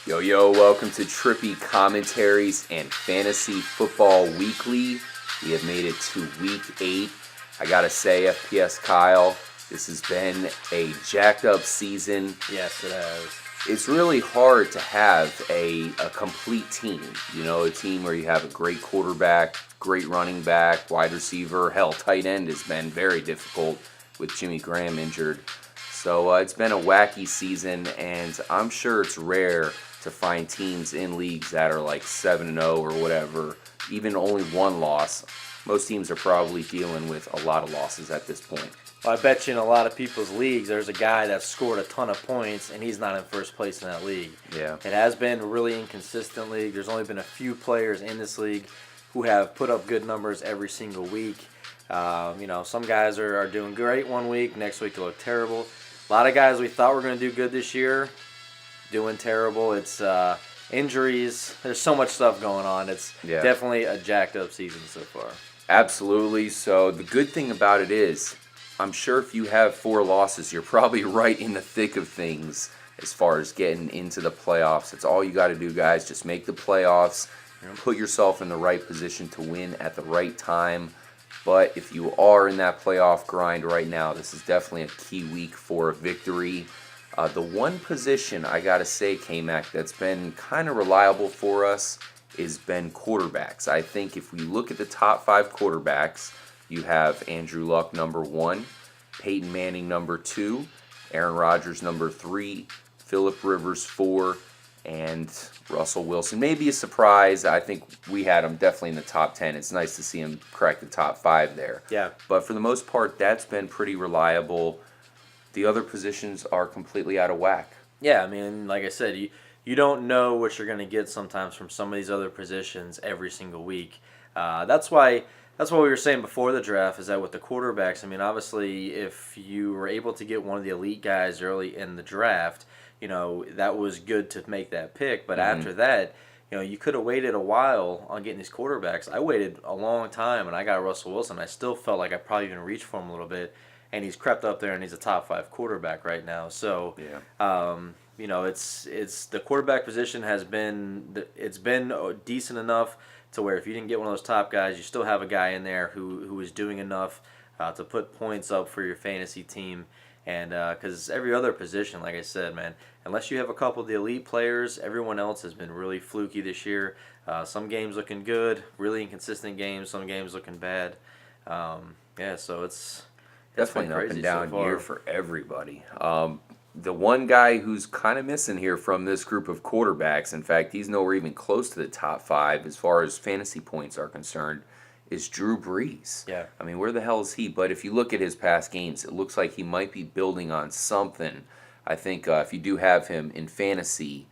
Yo, yo, welcome to Trippy Commentaries and Fantasy Football Weekly. We have made it to week 8. I gotta say, FPS Kyle, this has been a jacked up season. Yes, it has. It's really hard to have a complete team. You know, a team where you have a great quarterback, great running back, wide receiver, hell, tight end has been very difficult with Jimmy Graham injured. So it's been a wacky season, and I'm sure it's rare to find teams in leagues that are like 7-0 or whatever, even only one loss. Most teams are probably dealing with a lot of losses at this point. Well, I bet you in a lot of people's leagues, there's a guy that scored a ton of points, and he's not in first place in that league. Yeah. It has been a really inconsistent league. There's only been a few players in this league who have put up good numbers every single week. Some guys are doing great one week, next week they look terrible. A lot of guys we thought were going to do good this year, doing terrible. It's injuries. There's so much stuff going on. It's definitely a jacked up season so far. Absolutely. So the good thing about it is, I'm sure if you have 4 losses, you're probably right in the thick of things as far as getting into the playoffs. That's all you got to do, guys. Just make the playoffs. Put yourself in the right position to win at the right time. But if you are in that playoff grind right now, this is definitely a key week for a victory. The one position, I got to say, K-Mac, that's been kind of reliable for us has been quarterbacks. I think if we look at the top 5 quarterbacks, you have Andrew Luck number 1, Peyton Manning number 2, Aaron Rodgers number 3, Phillip Rivers 4, and Russell Wilson. Maybe a surprise. I think we had him definitely in the top 10. It's nice to see him crack the top 5 there. Yeah. But for the most part, that's been pretty reliable. The other positions are completely out of whack. Yeah, I mean, like I said, you don't know what you're going to get sometimes from some of these other positions every single week. That's what we were saying before the draft, is that with the quarterbacks, I mean, obviously, if you were able to get one of the elite guys early in the draft, that was good to make that pick. But after that, you could have waited a while on getting these quarterbacks. I waited a long time, and I got Russell Wilson. I still felt like I probably even reached for him a little bit, and he's crept up there, and he's a top 5 quarterback right now. So, it's the quarterback position has been decent enough to where if you didn't get one of those top guys, you still have a guy in there who is doing enough to put points up for your fantasy team. And because every other position, like I said, man, unless you have a couple of the elite players, everyone else has been really fluky this year. Some games looking good, really inconsistent games. Some games looking bad. So it's definitely an up and down year for everybody. The one guy who's kind of missing here from this group of quarterbacks, in fact, he's nowhere even close to the top 5 as far as fantasy points are concerned, is Drew Brees. Yeah. I mean, where the hell is he? But if you look at his past games, it looks like he might be building on something. I think if you do have him in fantasy,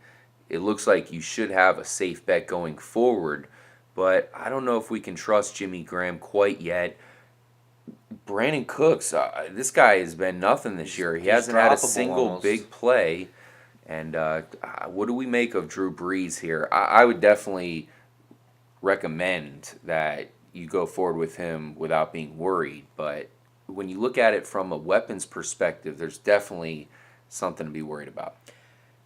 it looks like you should have a safe bet going forward. But I don't know if we can trust Jimmy Graham quite yet. Brandon Cooks, this guy has been nothing this year. He hasn't had a single big play. And what do we make of Drew Brees here? I would definitely recommend that you go forward with him without being worried. But when you look at it from a weapons perspective, there's definitely something to be worried about.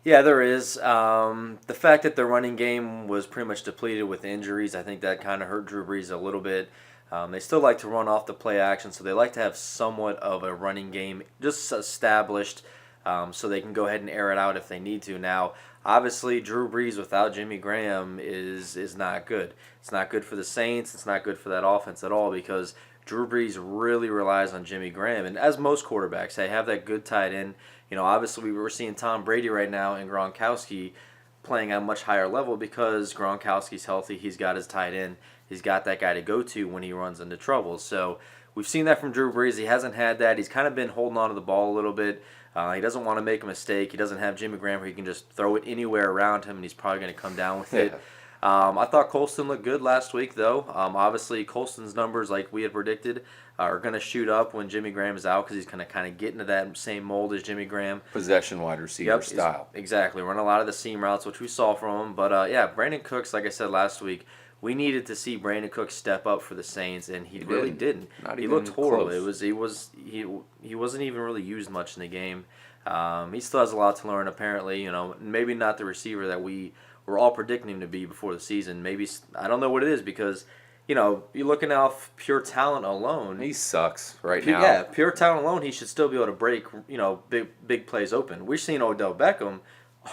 Yeah, there is. The fact that the running game was pretty much depleted with injuries, I think that kind of hurt Drew Brees a little bit. They still like to run off the play action, so they like to have somewhat of a running game just established so they can go ahead and air it out if they need to. Now, obviously, Drew Brees without Jimmy Graham is not good. It's not good for the Saints. It's not good for that offense at all because Drew Brees really relies on Jimmy Graham. And as most quarterbacks, they have that good tight end. Obviously, we're seeing Tom Brady right now and Gronkowski playing at a much higher level because Gronkowski's healthy. He's got his tight end. He's got that guy to go to when he runs into trouble. So we've seen that from Drew Brees. He hasn't had that. He's kind of been holding on to the ball a little bit. He doesn't want to make a mistake. He doesn't have Jimmy Graham where he can just throw it anywhere around him, and he's probably going to come down with it. I thought Colston looked good last week, though. Obviously, Colston's numbers, like we had predicted, are going to shoot up when Jimmy Graham is out because he's going to kind of get into that same mold as Jimmy Graham. Possession wide receiver style. Exactly. Run a lot of the seam routes, which we saw from him. But, Brandon Cooks, like I said last week, we needed to see Brandon Cooks step up for the Saints, and he really didn't. Not He even looked horrible. close. He wasn't even really used much in the game. He still has a lot to learn, apparently. Maybe not the receiver that we were all predicting him to be before the season. Maybe I don't know what it is because you're looking off pure talent alone. He sucks right now. Yeah, pure talent alone, he should still be able to break big plays open. We've seen Odell Beckham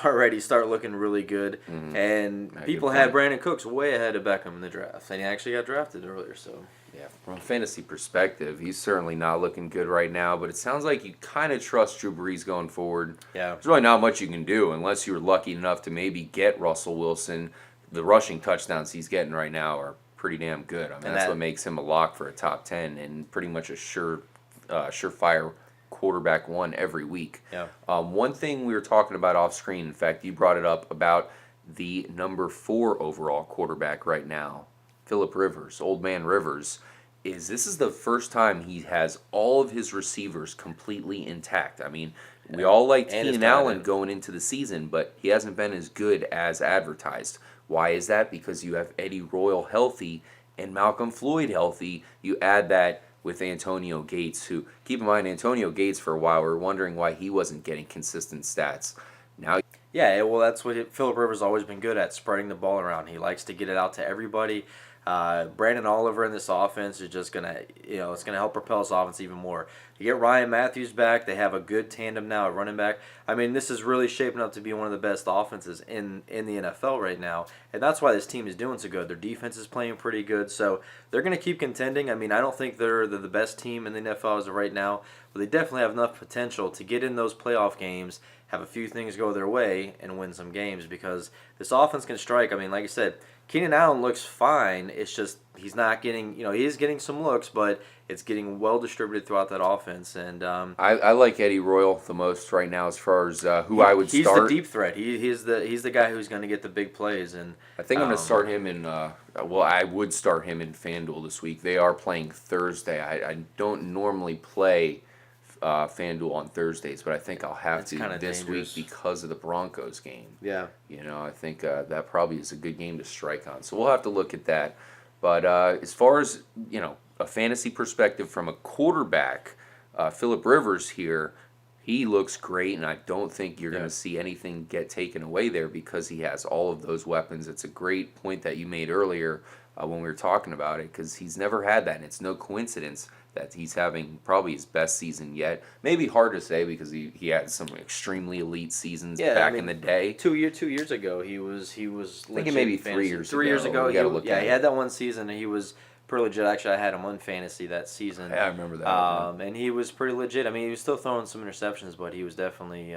already start looking really good, and people had Brandon Cooks way ahead of Beckham in the draft, and he actually got drafted earlier. So yeah, from a fantasy perspective, he's certainly not looking good right now. But it sounds like you kind of trust Drew Brees going forward. yeah, There's really not much you can do unless you were lucky enough to maybe get Russell Wilson. The rushing touchdowns he's getting right now are pretty damn good. I mean, that's what makes him a lock for a top 10 and pretty much a surefire quarterback one every week. Yeah. One thing we were talking about off screen, in fact, you brought it up about the number 4 overall quarterback right now, Phillip Rivers, Old Man Rivers. This is the first time he has all of his receivers completely intact. I mean, we all liked Keenan Allen going into the season, but he hasn't been as good as advertised. Why is that? Because you have Eddie Royal healthy and Malcolm Floyd healthy. You add that with Antonio Gates, who, keep in mind, Antonio Gates for a while, we were wondering why he wasn't getting consistent stats. Now, yeah, well, that's what Phillip Rivers has always been good at, spreading the ball around. He likes to get it out to everybody. Brandon Oliver in this offense is just gonna, it's gonna help propel this offense even more. You get Ryan Matthews back. They have a good tandem now at running back. I mean, this is really shaping up to be one of the best offenses in the NFL right now, and that's why this team is doing so good. Their defense is playing pretty good, so they're gonna keep contending. I mean, I don't think they're the best team in the NFL as of right now, but they definitely have enough potential to get in those playoff games, have a few things go their way, and win some games because this offense can strike. I mean, like I said, Keenan Allen looks fine. It's just he's not getting, he is getting some looks, but it's getting well distributed throughout that offense. And I like Eddie Royal the most right now as far as who I would start. He's the deep threat. He's the guy who's going to get the big plays. And I think I'm going to start him in. I would start him in FanDuel this week. They are playing Thursday. I don't normally play FanDuel on Thursdays, but I think I'll have to this dangerous week because of the Broncos game. Yeah. I think that probably is a good game to strike on. So we'll have to look at that. But as far as, a fantasy perspective from a quarterback, Phillip Rivers here, he looks great, and I don't think you're going to see anything get taken away there because he has all of those weapons. It's a great point that you made earlier when we were talking about it because he's never had that, and it's no coincidence that he's having probably his best season yet. Maybe hard to say because he had some extremely elite seasons back in the day. 2 years ago, he was. I think maybe 3 years. 3 years ago, he had that one season, and he was pretty legit. Actually, I had him on fantasy that season. Yeah, I remember that. And he was pretty legit. I mean, he was still throwing some interceptions, but he was definitely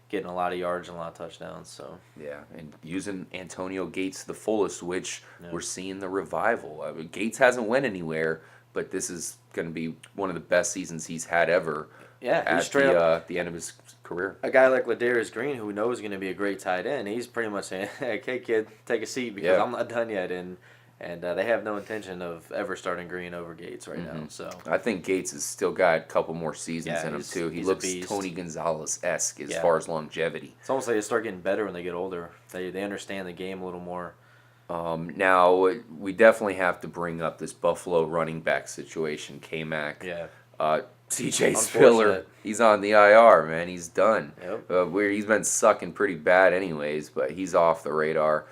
getting a lot of yards and a lot of touchdowns. So yeah, and using Antonio Gates to the fullest, which we're seeing the revival. I mean, Gates hasn't went anywhere, but this is going to be one of the best seasons he's had ever. Yeah, at the end of his career. A guy like Ladarius Green, who knows is going to be a great tight end, he's pretty much saying, "Hey, kid, take a seat because I'm not done yet." And they have no intention of ever starting Green over Gates right now. So I think Gates has still got a couple more seasons in him too. He looks Tony Gonzalez-esque as far as longevity. It's almost like they start getting better when they get older. They understand the game a little more. Now, we definitely have to bring up this Buffalo running back situation, K-Mac. Yeah. C.J. Spiller, he's on the IR, man. He's done. Yep. He's been sucking pretty bad anyways, but he's off the radar.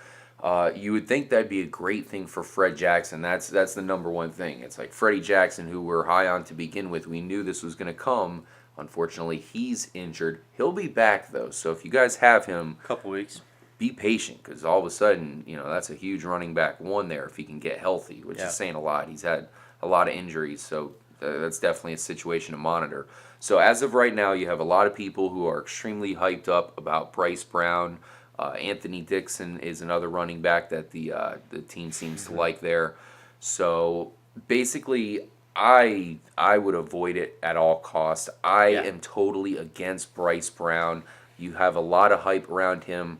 You would think that'd be a great thing for Fred Jackson. That's the number one thing. It's like Freddie Jackson, who we're high on to begin with. We knew this was going to come. Unfortunately, he's injured. He'll be back, though. So if you guys have him... Couple weeks. Be patient, because all of a sudden, that's a huge running back one there if he can get healthy, which is saying a lot. He's had a lot of injuries, so that's definitely a situation to monitor. So as of right now, you have a lot of people who are extremely hyped up about Bryce Brown. Anthony Dixon is another running back that the team seems to like there. So basically, I would avoid it at all costs. I am totally against Bryce Brown. You have a lot of hype around him.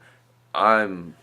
I'm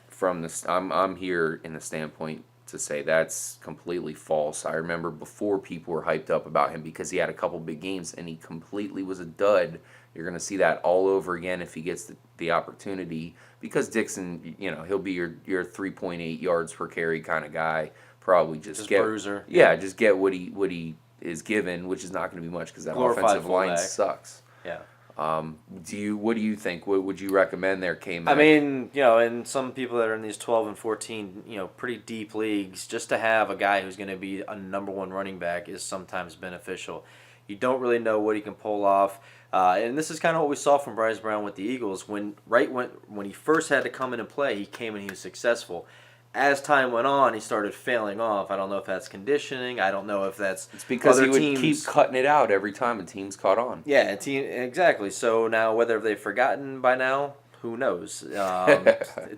here in the standpoint to say that's completely false. I remember before people were hyped up about him because he had a couple big games and he completely was a dud. You're going to see that all over again if he gets the opportunity because Dixon, he'll be your 3.8 yards per carry kind of guy. Probably just get bruiser. Yeah, just get what he is given, which is not going to be much because that Glorified offensive line fullback. sucks. Yeah. What do you think? What would you recommend there, K-Mac? I mean, and some people that are in these 12 and 14, pretty deep leagues, just to have a guy who's going to be a number one running back is sometimes beneficial. You don't really know what he can pull off. And this is kind of what we saw from Bryce Brown with the Eagles. When he first had to come in and play, he came and he was successful. As time went on, he started failing off. I don't know if that's conditioning. I don't know if that's it's because other he would teams keep cutting it out every time a team's caught on. Yeah, exactly. So now, whether they've forgotten by now, who knows?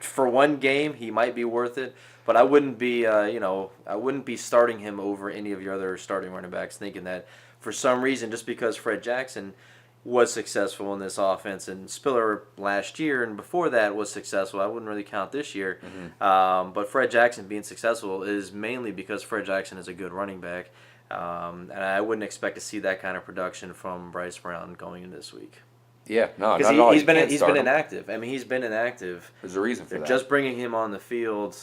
For one game, he might be worth it, but I wouldn't be, I wouldn't be starting him over any of your other starting running backs, thinking that for some reason, just because Fred Jackson was successful in this offense, and Spiller last year and before that was successful. I wouldn't really count this year. But Fred Jackson being successful is mainly because Fred Jackson is a good running back. And I wouldn't expect to see that kind of production from Bryce Brown going into this week. Yeah, no, because not at all. He's been inactive. I mean, he's been inactive. There's a reason for that. Just bringing him on the field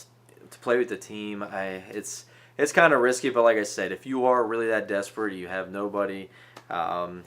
to play with the team, it's kind of risky. But like I said, if you are really that desperate, you have nobody.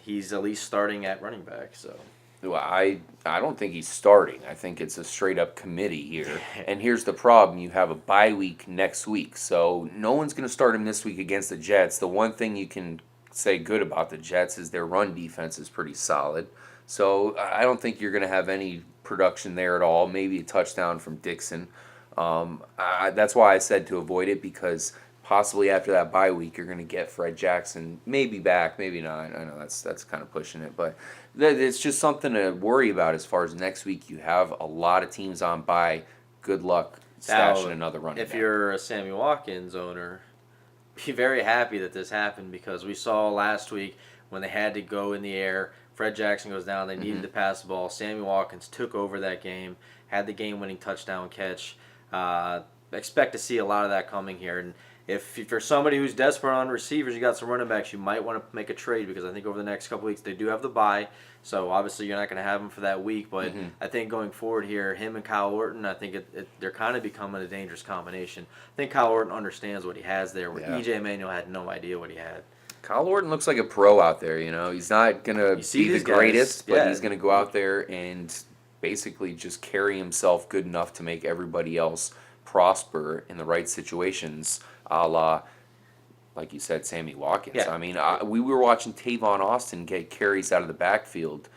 He's at least starting at running back. So. Well, I don't think he's starting. I think it's a straight up committee here. And here's the problem. You have a bye week next week. So no one's going to start him this week against the Jets. The one thing you can say good about the Jets is their run defense is pretty solid. So I don't think you're going to have any production there at all. Maybe a touchdown from Dixon. That's why I said to avoid it, because possibly after that bye week, you're going to get Fred Jackson maybe back, maybe not. I know that's kind of pushing it, but it's just something to worry about as far as next week. You have a lot of teams on bye. Good luck stashing another running back. If you're a Sammy Watkins owner, be very happy that this happened, because we saw last week when they had to go in the air, Fred Jackson goes down, they needed to pass the ball. Sammy Watkins took over that game, had the game-winning touchdown catch. Expect to see a lot of that coming here. And if you're somebody who's desperate on receivers, you got some running backs, you might want to make a trade, because I think over the next couple weeks they do have the bye. So obviously you're not going to have him for that week, but I think going forward here, him and Kyle Orton, I think they're kind of becoming a dangerous combination. I think Kyle Orton understands what he has there, where E.J. Manuel had no idea what he had. Kyle Orton looks like a pro out there. He's not going to be the greatest, but he's going to go out there and basically just carry himself good enough to make everybody else prosper in the right situations, a la, like you said, Sammy Watkins. Yeah. I mean, we were watching Tavon Austin get carries out of the backfield,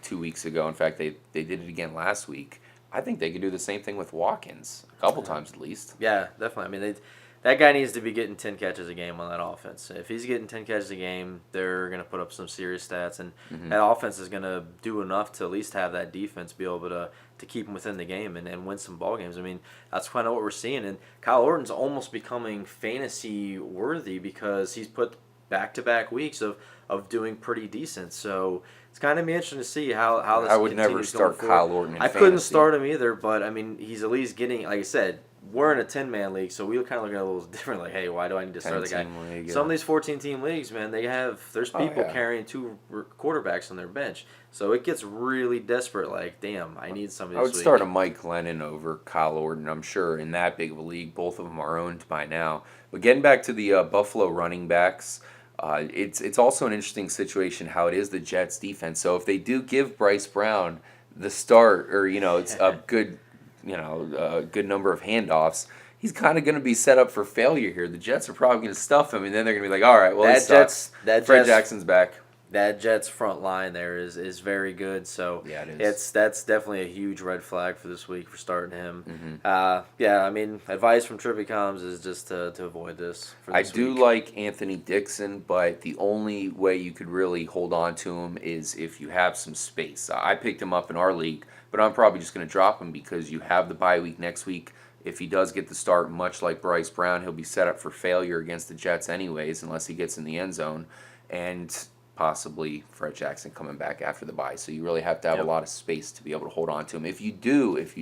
2 weeks ago. In fact, they did it again last week. I think they could do the same thing with Watkins a couple times at least. Yeah, definitely. I mean, that guy needs to be getting 10 catches a game on that offense. If he's getting 10 catches a game, they're going to put up some serious stats, and that offense is going to do enough to at least have that defense be able to keep them within the game and win some ball games. I mean, that's kind of what we're seeing. And Kyle Orton's almost becoming fantasy worthy, because he's put back-to-back weeks of doing pretty decent. So it's kind of be interesting to see how this I would never start Kyle Orton in fantasy. couldn't start him either, but I mean, he's at least getting, like I said, we're in a 10-man league, so we kind of look at it a little different. Like, hey, why do I need to start the guy? League, yeah. Some of these 14-team leagues, man, there's people carrying two quarterbacks on their bench, so it gets really desperate. Like, damn, I need somebody. I would start a Mike Glennon over Kyle Orton. I'm sure in that big of a league, both of them are owned by now. But getting back to the Buffalo running backs, it's also an interesting situation how it is the Jets defense. So if they do give Bryce Brown the start, or it's a good. A good number of handoffs, he's kind of going to be set up for failure here. The Jets are probably going to stuff him, and then they're going to be like, all right, well, Fred Jackson's back. That Jets front line there is very good. So yeah, it is. That's definitely a huge red flag for this week for starting him. I mean, advice from Trippy Combs is just to avoid this. I do like Anthony Dixon, but the only way you could really hold on to him is if you have some space. I picked him up in our league, but I'm probably just going to drop him because you have the bye week next week. If he does get the start, much like Bryce Brown, he'll be set up for failure against the Jets anyways, unless he gets in the end zone. And possibly Fred Jackson coming back after the bye. So you really have to have Yep. a lot of space to be able to hold on to him. If you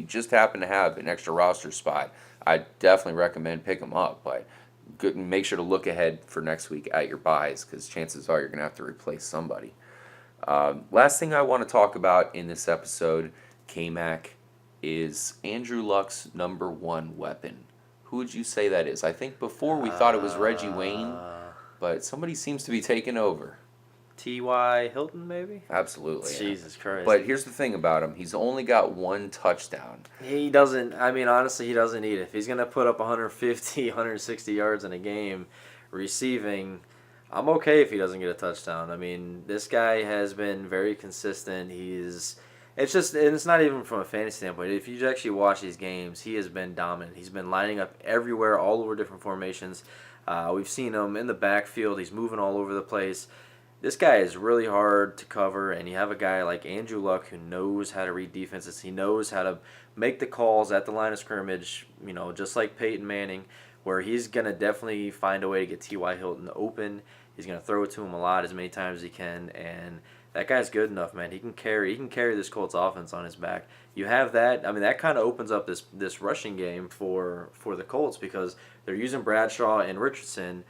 just happen to have an extra roster spot, I definitely recommend pick him up. But make sure to look ahead for next week at your buys because chances are you're going to have to replace somebody. Last thing I want to talk about in this episode, K-Mac, is Andrew Luck's number one weapon. Who would you say that is? I think before we thought it was Reggie Wayne, but somebody seems to be taking over. T.Y. Hilton, maybe? Absolutely. Jesus Christ. But here's the thing about him. He's only got one touchdown. He doesn't, honestly, he doesn't need it. If he's going to put up 150, 160 yards in a game receiving, I'm okay if he doesn't get a touchdown. I mean, this guy has been very consistent. It's just, and it's not even from a fantasy standpoint. If you actually watch these games, he has been dominant. He's been lining up everywhere, all over different formations. We've seen him in the backfield. He's moving all over the place. This guy is really hard to cover, and you have a guy like Andrew Luck who knows how to read defenses. He knows how to make the calls at the line of scrimmage, just like Peyton Manning, where he's going to definitely find a way to get T.Y. Hilton open. He's going to throw it to him a lot, as many times as he can, and that guy's good enough, man. He can carry this Colts offense on his back. You have that. I mean, that kind of opens up this rushing game for the Colts because they're using Bradshaw and Richardson.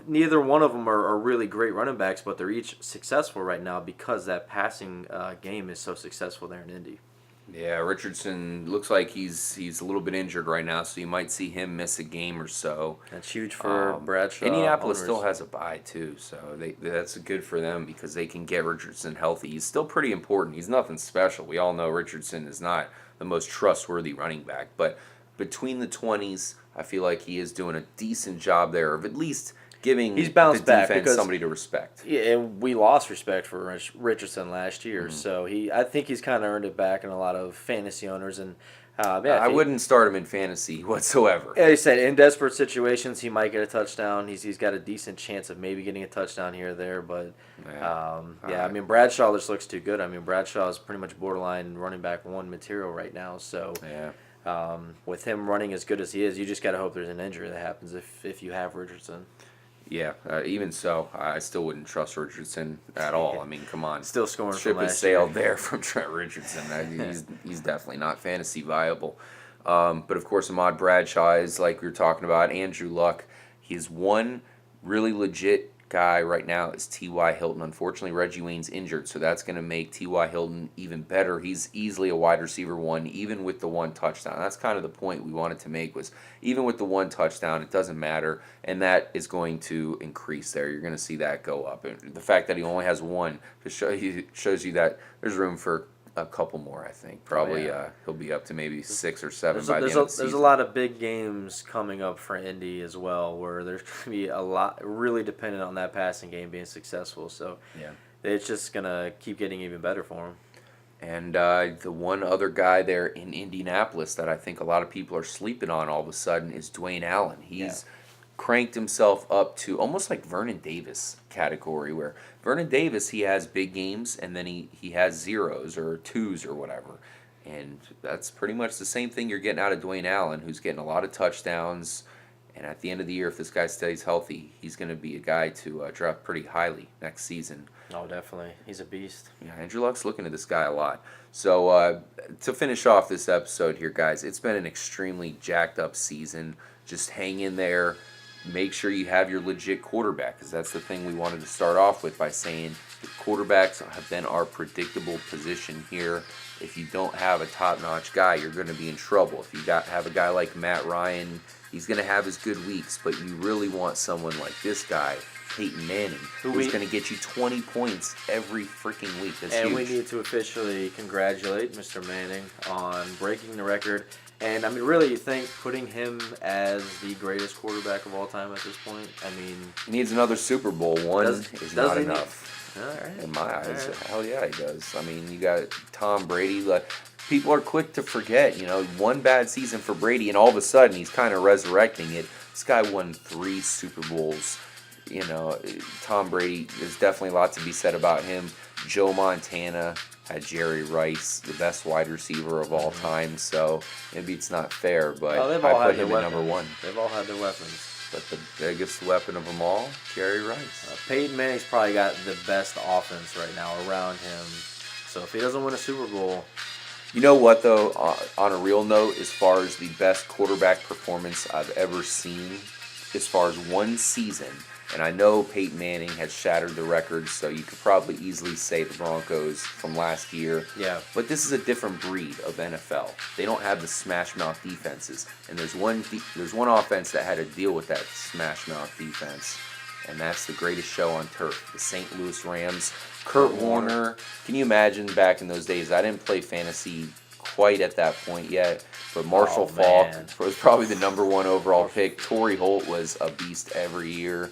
Neither one of them are really great running backs, but they're each successful right now because that passing game is so successful there in Indy. Yeah, Richardson looks like he's a little bit injured right now, so you might see him miss a game or so. That's huge for Bradshaw. Indianapolis owners. still has a bye too, so that's good for them because they can get Richardson healthy. He's still pretty important. He's nothing special. We all know Richardson is not the most trustworthy running back, but between the 20s, I feel like he is doing a decent job there of at least giving He's bounced the back defense because- somebody to respect. Yeah, and we lost respect for Richardson last year, so I think he's kind of earned it back in a lot of fantasy owners. And I wouldn't start him in fantasy whatsoever. Like I said, in desperate situations, he might get a touchdown. He's got a decent chance of maybe getting a touchdown here or there, but I mean, Bradshaw just looks too good. I mean, Bradshaw is pretty much borderline running back one material right now, so with him running as good as he is, you just got to hope there's an injury that happens if you have Richardson. Yeah, even so, I still wouldn't trust Richardson at all. I mean, come on. Still scoring Ship from has last sailed year. there from Trent Richardson. He's definitely not fantasy viable. But, of course, Ahmad Bradshaw is, like we were talking about, Andrew Luck. He's one really legit guy right now is T.Y. Hilton. Unfortunately, Reggie Wayne's injured, so that's going to make T.Y. Hilton even better. He's easily a wide receiver one, even with the one touchdown. That's kind of the point we wanted to make was even with the one touchdown, it doesn't matter, and that is going to increase there. You're going to see that go up. And the fact that he only has one shows you that there's room for a couple more, I think. Probably he'll be up to maybe 6 or 7 by the end of the season. There's a lot of big games coming up for Indy as well, where there's going to be a lot really dependent on that passing game being successful. So it's just going to keep getting even better for him. And the one other guy there in Indianapolis that I think a lot of people are sleeping on all of a sudden is Dwayne Allen. He's cranked himself up to almost like Vernon Davis category, where Vernon Davis, he has big games and then he has zeros or twos or whatever. And that's pretty much the same thing you're getting out of Dwayne Allen, who's getting a lot of touchdowns. And at the end of the year, if this guy stays healthy, he's going to be a guy to draft pretty highly next season. Oh, definitely. He's a beast. Yeah, Andrew Luck's looking at this guy a lot. So to finish off this episode here, guys, it's been an extremely jacked up season. Just hang in there. Make sure you have your legit quarterback, because that's the thing we wanted to start off with by saying the quarterbacks have been our predictable position here. If you don't have a top-notch guy, you're going to be in trouble. If you have a guy like Matt Ryan, he's going to have his good weeks, but you really want someone like this guy, Peyton Manning, who's going to get you 20 points every freaking week. That's huge. And we need to officially congratulate Mr. Manning on breaking the record. And, I mean, really, you think putting him as the greatest quarterback of all time at this point? I mean... He needs another Super Bowl. One is not enough. All right. In my eyes. Right. Hell yeah, he does. I mean, you got Tom Brady. People are quick to forget, one bad season for Brady, and all of a sudden he's kind of resurrecting it. This guy won 3 Super Bowls. Tom Brady, there's definitely a lot to be said about him. Joe Montana had Jerry Rice, the best wide receiver of all time, so maybe it's not fair, but I put him at number 1. They've all had their weapons. But the biggest weapon of them all, Jerry Rice. Peyton Manning's probably got the best offense right now around him. So if he doesn't win a Super Bowl, You know what, though, on a real note, as far as the best quarterback performance I've ever seen, as far as one season, and I know Peyton Manning has shattered the record, so you could probably easily say the Broncos from last year. yeah, But this is a different breed of NFL. They don't have the smash mouth defenses, and there's one offense that had to deal with that smash mouth defense, and that's the greatest show on turf, the St. Louis Rams. Kurt Warner. Can you imagine back in those days? I didn't play fantasy quite at that point yet, but Marshall Faulk was probably the #1 overall pick. Torrey Holt was a beast every year.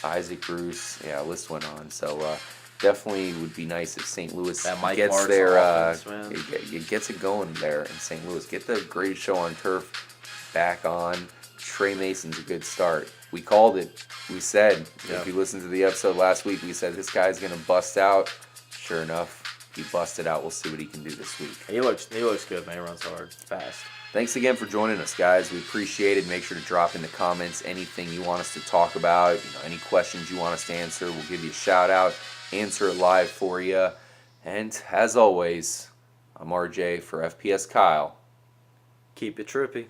Isaac Bruce. Yeah, list went on. So definitely would be nice if St. Louis gets Martz their offense, man. it gets it going there in St. Louis. Get the greatest show on turf back on. Trey Mason's a good start. We called it. We said, if you listened to the episode last week, we said this guy's going to bust out. Sure enough, he busted out. We'll see what he can do this week. He looks good, man. He runs hard, fast. Thanks again for joining us, guys. We appreciate it. Make sure to drop in the comments anything you want us to talk about. Any questions you want us to answer, we'll give you a shout out, answer it live for you. And as always, I'm RJ for FPS Kyle. Keep it trippy.